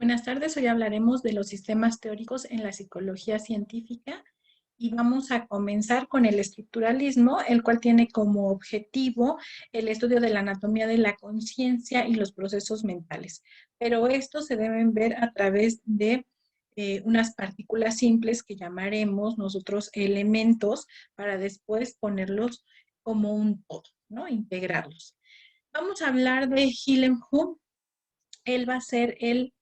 Buenas tardes, hoy hablaremos de los sistemas teóricos en la psicología científica y vamos a comenzar con el estructuralismo, el cual tiene como objetivo el estudio de la anatomía de la conciencia y los procesos mentales. Pero estos se deben ver a través de unas partículas simples que llamaremos nosotros elementos para después ponerlos como un todo, ¿no? Integrarlos. Vamos a hablar de Wilhelm Wundt. Él va a ser el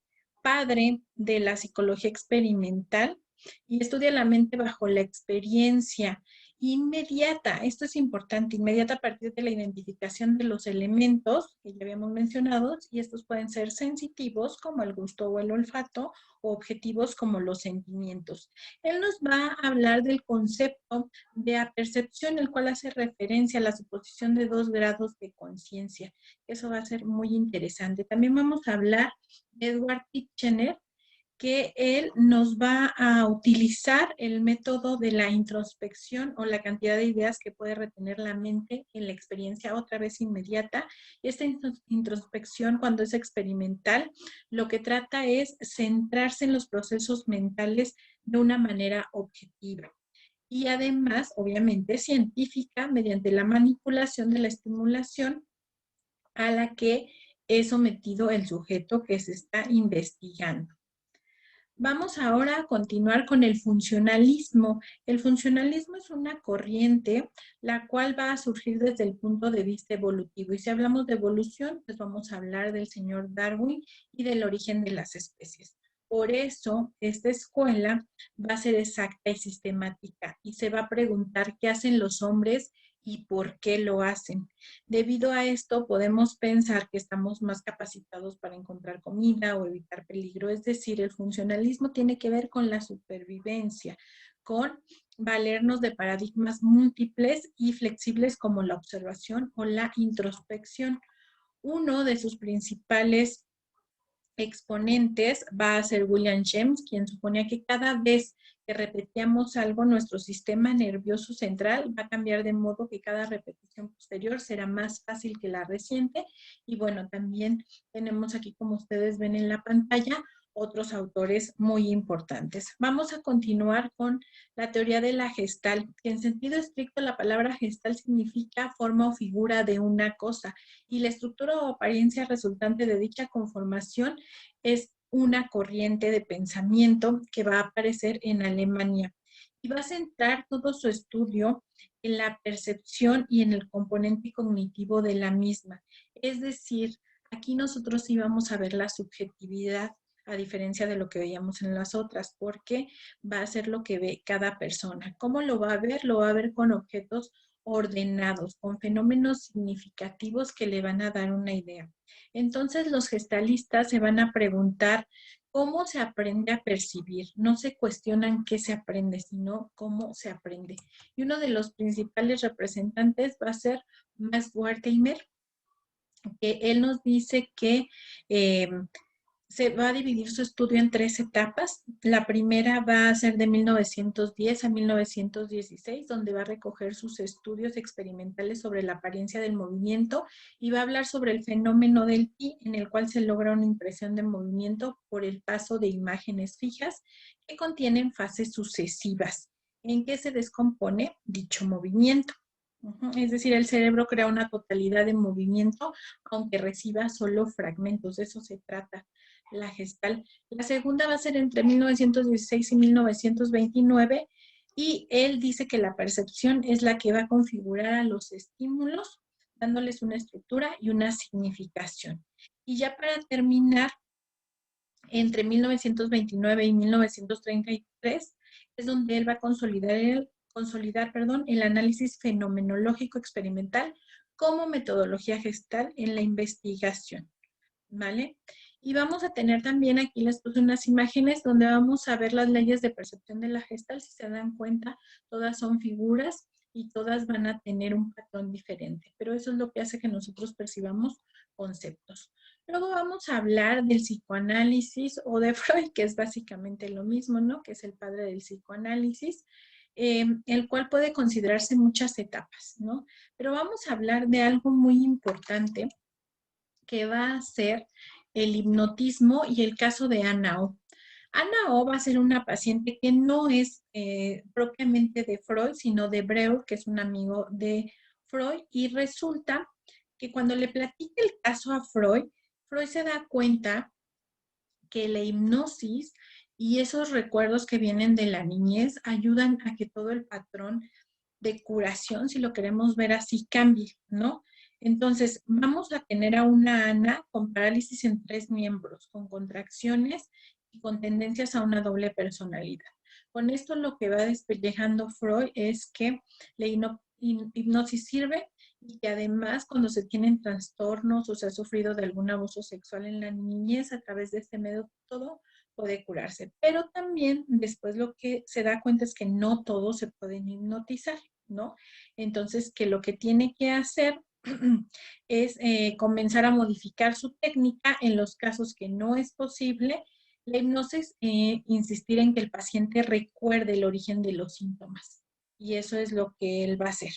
padre de la psicología experimental y estudia la mente bajo la experiencia inmediata. Esto es importante, inmediata a partir de la identificación de los elementos que ya habíamos mencionado, y estos pueden ser sensitivos como el gusto o el olfato, o objetivos como los sentimientos. Él nos va a hablar del concepto de apercepción, el cual hace referencia a la suposición de 2 grados de conciencia. Eso va a ser muy interesante. También vamos a hablar de Edward Titchener, que él nos va a utilizar el método de la introspección o la cantidad de ideas que puede retener la mente en la experiencia otra vez inmediata. Esta introspección, cuando es experimental, lo que trata es centrarse en los procesos mentales de una manera objetiva. Y además, obviamente, científica, mediante la manipulación de la estimulación a la que es sometido el sujeto que se está investigando. Vamos ahora a continuar con el funcionalismo. El funcionalismo es una corriente la cual va a surgir desde el punto de vista evolutivo. Y si hablamos de evolución, pues vamos a hablar del señor Darwin y del origen de las especies. Por eso, esta escuela va a ser exacta y sistemática y se va a preguntar qué hacen los hombres y por qué lo hacen. Debido a esto, podemos pensar que estamos más capacitados para encontrar comida o evitar peligro. Es decir, el funcionalismo tiene que ver con la supervivencia, con valernos de paradigmas múltiples y flexibles como la observación o la introspección. Uno de sus principales exponentes va a ser William James, quien suponía que cada vez que repetíamos algo, nuestro sistema nervioso central va a cambiar de modo que cada repetición posterior será más fácil que la reciente. Y bueno, también tenemos aquí, como ustedes ven en la pantalla, otros autores muy importantes. Vamos a continuar con la teoría de la gestal, que en sentido estricto la palabra gestal significa forma o figura de una cosa, y la estructura o apariencia resultante de dicha conformación es una corriente de pensamiento que va a aparecer en Alemania y va a centrar todo su estudio en la percepción y en el componente cognitivo de la misma. Es decir, aquí nosotros íbamos a ver la subjetividad a diferencia de lo que veíamos en las otras, porque va a ser lo que ve cada persona. ¿Cómo lo va a ver? Lo va a ver con objetos ordenados, con fenómenos significativos que le van a dar una idea. Entonces los gestalistas se van a preguntar cómo se aprende a percibir. No se cuestionan qué se aprende, sino cómo se aprende. Y uno de los principales representantes va a ser Max Wertheimer, que él nos dice que se va a dividir su estudio en 3 etapas. La primera va a ser de 1910 a 1916, donde va a recoger sus estudios experimentales sobre la apariencia del movimiento y va a hablar sobre el fenómeno del pi, en el cual se logra una impresión de movimiento por el paso de imágenes fijas que contienen fases sucesivas. ¿En qué se descompone dicho movimiento? Es decir, el cerebro crea una totalidad de movimiento, aunque reciba solo fragmentos. De eso se trata la gestal. La segunda va a ser entre 1916 y 1929 y él dice que la percepción es la que va a configurar a los estímulos, dándoles una estructura y una significación. Y ya para terminar, entre 1929 y 1933 es donde él va a consolidar el análisis fenomenológico experimental como metodología gestal en la investigación. ¿Vale? Y vamos a tener también aquí les puse unas imágenes donde vamos a ver las leyes de percepción de la gestal. Si se dan cuenta, todas son figuras y todas van a tener un patrón diferente, pero eso es lo que hace que nosotros percibamos conceptos. Luego vamos a hablar del psicoanálisis o de Freud, que es básicamente lo mismo, ¿no? Que es el padre del psicoanálisis, el cual puede considerarse muchas etapas, ¿no? Pero vamos a hablar de algo muy importante que va a ser el hipnotismo y el caso de Ana O. Ana O va a ser una paciente que no es propiamente de Freud, sino de Breuer, que es un amigo de Freud, y resulta que cuando le platica el caso a Freud, Freud se da cuenta que la hipnosis y esos recuerdos que vienen de la niñez ayudan a que todo el patrón de curación, si lo queremos ver así, cambie, ¿no? Entonces, vamos a tener a una Ana con parálisis en 3 miembros, con contracciones y con tendencias a una doble personalidad. Con esto lo que va despellejando Freud es que la hipnosis sirve y que además cuando se tienen trastornos o se ha sufrido de algún abuso sexual en la niñez a través de este método puede curarse. Pero también después lo que se da cuenta es que no todos se pueden hipnotizar, ¿no? Entonces, que lo que tiene que hacer es comenzar a modificar su técnica en los casos que no es posible. La hipnosis, insistir en que el paciente recuerde el origen de los síntomas. Y eso es lo que él va a hacer.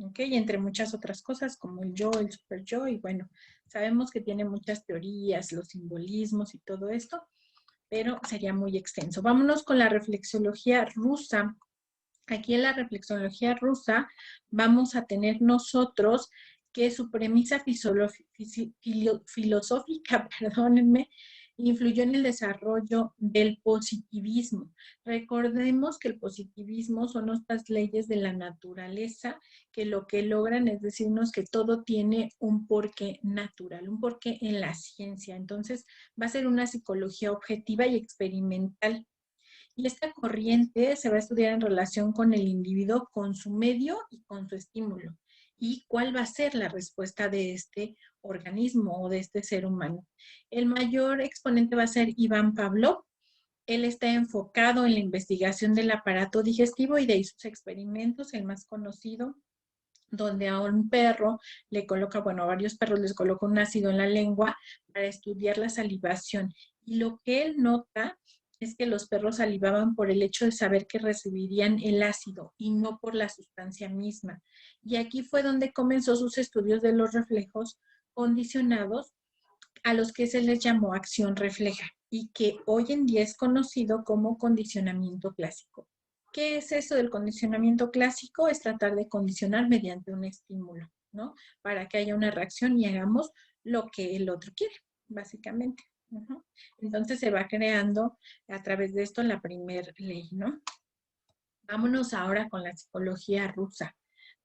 ¿Ok? Y entre muchas otras cosas como el yo, el super yo, y bueno, sabemos que tiene muchas teorías, los simbolismos y todo esto, pero sería muy extenso. Vámonos con la reflexología rusa. Aquí en la reflexología rusa vamos a tener nosotros que su premisa filosófica, perdónenme, influyó en el desarrollo del positivismo. Recordemos que el positivismo son estas leyes de la naturaleza que lo que logran es decirnos que todo tiene un porqué natural, un porqué en la ciencia. Entonces, va a ser una psicología objetiva y experimental. Y esta corriente se va a estudiar en relación con el individuo, con su medio y con su estímulo. Y cuál va a ser la respuesta de este organismo o de este ser humano. El mayor exponente va a ser Iván Pavlov. Él está enfocado en la investigación del aparato digestivo y de sus experimentos, el más conocido, donde a un perro le coloca, bueno, a varios perros les coloca un ácido en la lengua para estudiar la salivación. Y lo que él nota es que los perros salivaban por el hecho de saber que recibirían el ácido y no por la sustancia misma. Y aquí fue donde comenzó sus estudios de los reflejos condicionados, a los que se les llamó acción refleja y que hoy en día es conocido como condicionamiento clásico. ¿Qué es eso del condicionamiento clásico? Es tratar de condicionar mediante un estímulo, ¿no? Para que haya una reacción y hagamos lo que el otro quiere, básicamente. Uh-huh. Entonces se va creando a través de esto la primer ley, ¿no? Vámonos ahora con la psicología rusa.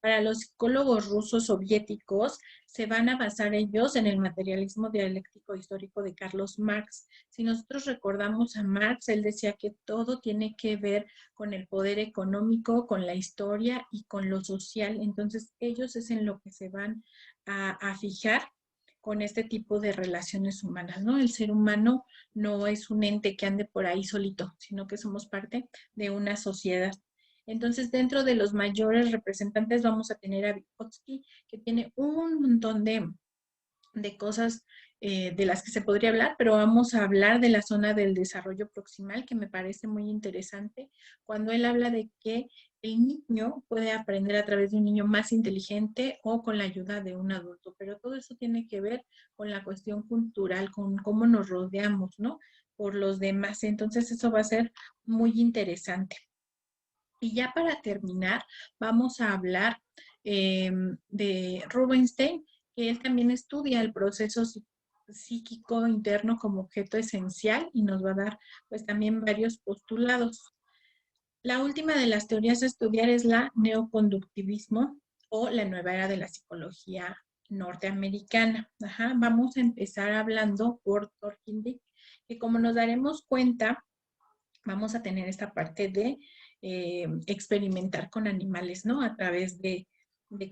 Para los psicólogos rusos soviéticos, se van a basar ellos en el materialismo dialéctico histórico de Carlos Marx. Si nosotros recordamos a Marx, él decía que todo tiene que ver con el poder económico, con la historia y con lo social. Entonces, ellos es en lo que se van a fijar con este tipo de relaciones humanas, ¿no? El ser humano no es un ente que ande por ahí solito, sino que somos parte de una sociedad. Entonces, dentro de los mayores representantes vamos a tener a Vygotsky, que tiene un montón de cosas de las que se podría hablar, pero vamos a hablar de la zona del desarrollo proximal, que me parece muy interesante, cuando él habla de que el niño puede aprender a través de un niño más inteligente o con la ayuda de un adulto, pero todo eso tiene que ver con la cuestión cultural, con cómo nos rodeamos, ¿no? Por los demás. Entonces, eso va a ser muy interesante. Y ya para terminar, vamos a hablar de Rubinstein, que él también estudia el proceso psíquico interno como objeto esencial y nos va a dar pues también varios postulados. La última de las teorías a estudiar es la neoconductivismo o la nueva era de la psicología norteamericana. Ajá, vamos a empezar hablando por Torkindijk, que como nos daremos cuenta, vamos a tener esta parte de experimentar con animales, ¿no? A través de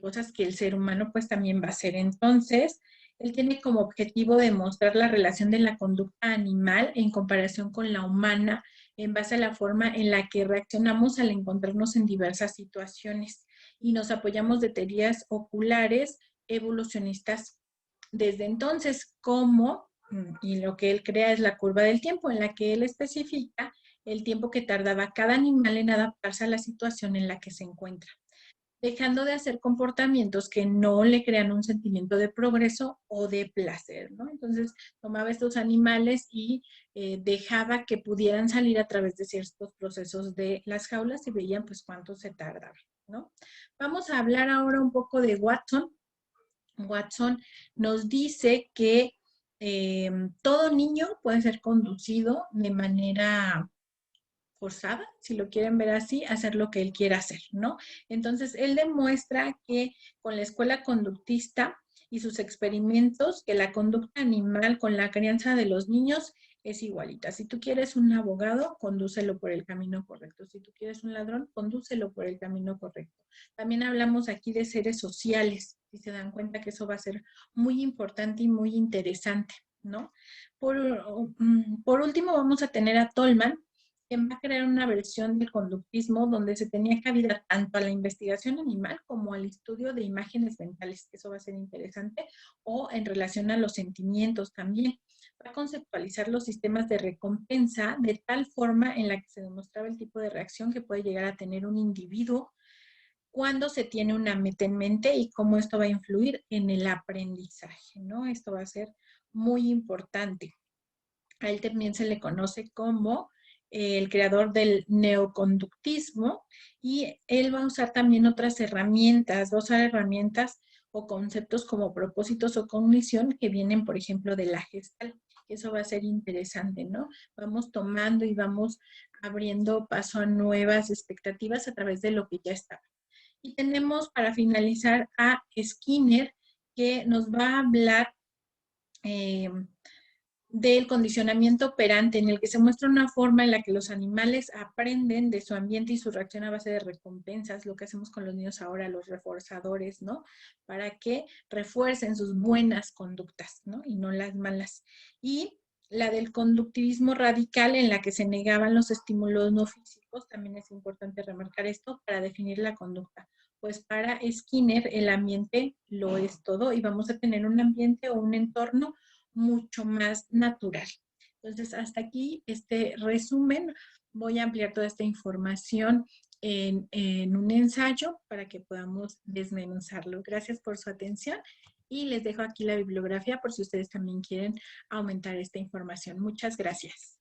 cosas que el ser humano pues también va a hacer. Entonces, él tiene como objetivo demostrar la relación de la conducta animal en comparación con la humana en base a la forma en la que reaccionamos al encontrarnos en diversas situaciones y nos apoyamos de teorías oculares evolucionistas. Desde entonces, como, y lo que él crea es la curva del tiempo en la que él especifica el tiempo que tardaba cada animal en adaptarse a la situación en la que se encuentra. dejando de hacer comportamientos que no le crean un sentimiento de progreso o de placer, ¿no? Entonces, tomaba estos animales y dejaba que pudieran salir a través de ciertos procesos de las jaulas y veían pues cuánto se tardaba, ¿no? Vamos a hablar ahora un poco de Watson. Watson nos dice que todo niño puede ser conducido de manera forzada, si lo quieren ver así, a hacer lo que él quiera hacer, ¿no? Entonces, él demuestra que con la escuela conductista y sus experimentos, que la conducta animal con la crianza de los niños es igualita. Si tú quieres un abogado, condúcelo por el camino correcto. Si tú quieres un ladrón, condúcelo por el camino correcto. También hablamos aquí de seres sociales, y se dan cuenta que eso va a ser muy importante y muy interesante, ¿no? Por último, vamos a tener a Tolman, quien va a crear una versión del conductismo donde se tenía cabida tanto a la investigación animal como al estudio de imágenes mentales, que eso va a ser interesante, o en relación a los sentimientos también. Va a conceptualizar los sistemas de recompensa de tal forma en la que se demostraba el tipo de reacción que puede llegar a tener un individuo cuando se tiene una meta en mente y cómo esto va a influir en el aprendizaje, ¿no? Esto va a ser muy importante. A él también se le conoce como el creador del neoconductismo y él va a usar también otras herramientas, va a usar herramientas o conceptos como propósitos o cognición que vienen, por ejemplo, de la Gestalt. Eso va a ser interesante, ¿no? Vamos tomando y vamos abriendo paso a nuevas expectativas a través de lo que ya está. Y tenemos para finalizar a Skinner, que nos va a hablar del condicionamiento operante, en el que se muestra una forma en la que los animales aprenden de su ambiente y su reacción a base de recompensas, lo que hacemos con los niños ahora, los reforzadores, ¿no? Para que refuercen sus buenas conductas, ¿no? Y no las malas. Y la del conductivismo radical, en la que se negaban los estímulos no físicos, también es importante remarcar esto para definir la conducta. Pues para Skinner el ambiente lo es todo y vamos a tener un ambiente o un entorno mucho más natural. Entonces, hasta aquí este resumen. Voy a ampliar toda esta información en un ensayo para que podamos desmenuzarlo. Gracias por su atención y les dejo aquí la bibliografía por si ustedes también quieren aumentar esta información. Muchas gracias.